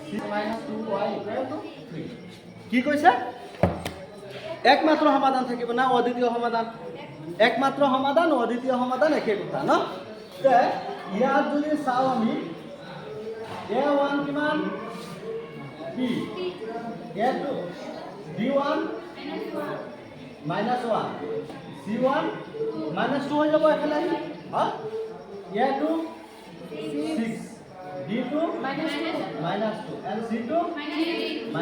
6 - 2y = 3 কি কৈছে একমাত্ৰ সমাধান থাকিব না অদ্বিতীয় সমাধান একমাত্ৰ সমাধান অদ্বিতীয় সমাধান একে কথা ন তে ইয়াত যদি চাও আমি a1 কিমান p a2 b1 -1 c1 -2 হৈ যাব এফালে হা a2 6 b2 -2 and c2 -3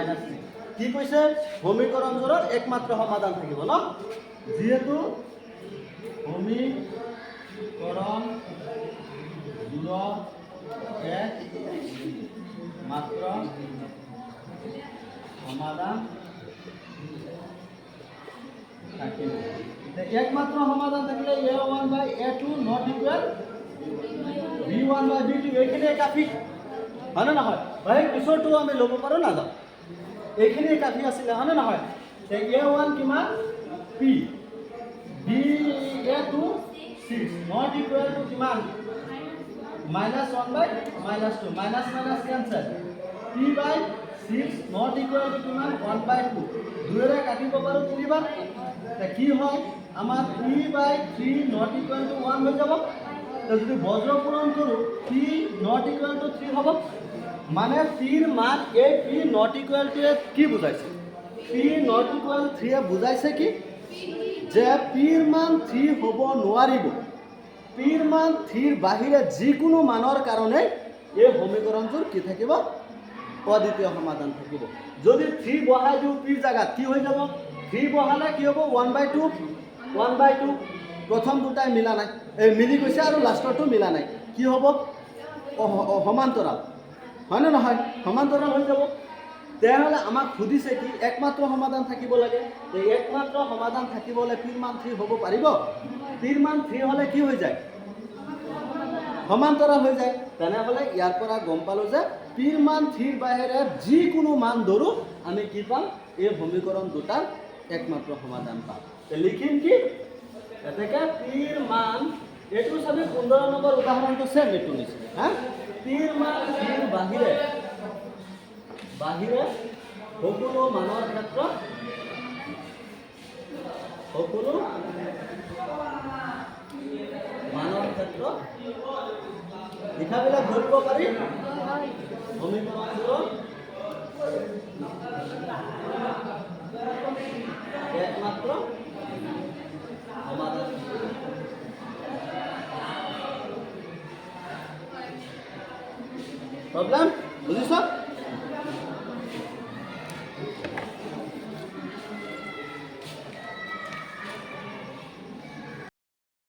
কি কৈছে সমীকৰণবোৰৰ একমাত্ৰ সমাধান থাকিব ন যেহেতু সমীকৰণবোৰৰ একমাত্ৰ সমাধান থাকিব একমাত্ৰ সমাধান থাকিলে a1 by a2 not equal b1 by b2 এইখিনিয়ে কাফি হয়নে নহয় ভাই পিছৰটো আমি ল'ব পাৰো না যাও এইখিনিয়ে কাফি আছিলে হয়নে নহয় a1 কিমান p a2 6 not equal to কিমান -1 by -2 minus minus cancel p by 6 not equal to কিমান 1 by 2 দুইৰে কাটিব পাৰো তিনিবাৰ তে কি হয় আমাৰ p by 3 not equal to 1 হৈ যাব তো যদি বজ্ৰ পূৰণ কৰো p not equal to 3 হ'ব মানে p ৰ মান এই p not equal to কি বুজাইছে p not equal 3 এ বুজাইছে কি যে p ৰ মান 3 হ'ব নোৱাৰিব p ৰ মান 3 ৰ বাহিৰে যিকোনো মানৰ কাৰণে এই সমীকৰণটোৰ কি থাকিব অদ্বিতীয় সমাধান থাকিব যদি 3 বহাই দিও p ৰ জায়গাত কি হৈ যাব 3 বহালে কি হ'ব 1/2 1/2 প্ৰথম দুটাই মিলা নাই এই মিলি গৈছে আৰু লাষ্টৰটো মিলা নাই কি হ'ব সমান্তৰাল হয় না নহয় সমান্তৰাল হৈ যাব তেহলে আমাক খুদিছে কি একমাত্ৰ সমাধান থাকিব লাগে এই একমাত্ৰ সমাধান থাকিবলে p ৰ মান 3 হ'ব পাৰিব p ৰ মান 3 হলে কি হৈ যায় সমান্তৰাল হৈ যায় তেনেহলে ইয়াৰ পৰা গম পালো যে p ৰ মান 3 ৰ বাহিৰে যিকোনো মান ধৰো আমি কি পাম এই সমীকৰণ দুটাৰ একমাত্ৰ সমাধান পাম তে লিখিম কি এতেকে p ৰ মান এটো সবে 15 নম্বৰ উদাহৰণটো সেম এটো নিছে হা p ৰ মান 3 ৰ বাহিৰে সকলো মানৰ ক্ষেত্ৰত সকলো মানৰ ক্ষেত্ৰত লিখাবিলাক ধৰিব পাৰি সমীকৰণবোৰ একমাত্ৰ সমাধান প্ৰবলেম বুজিছ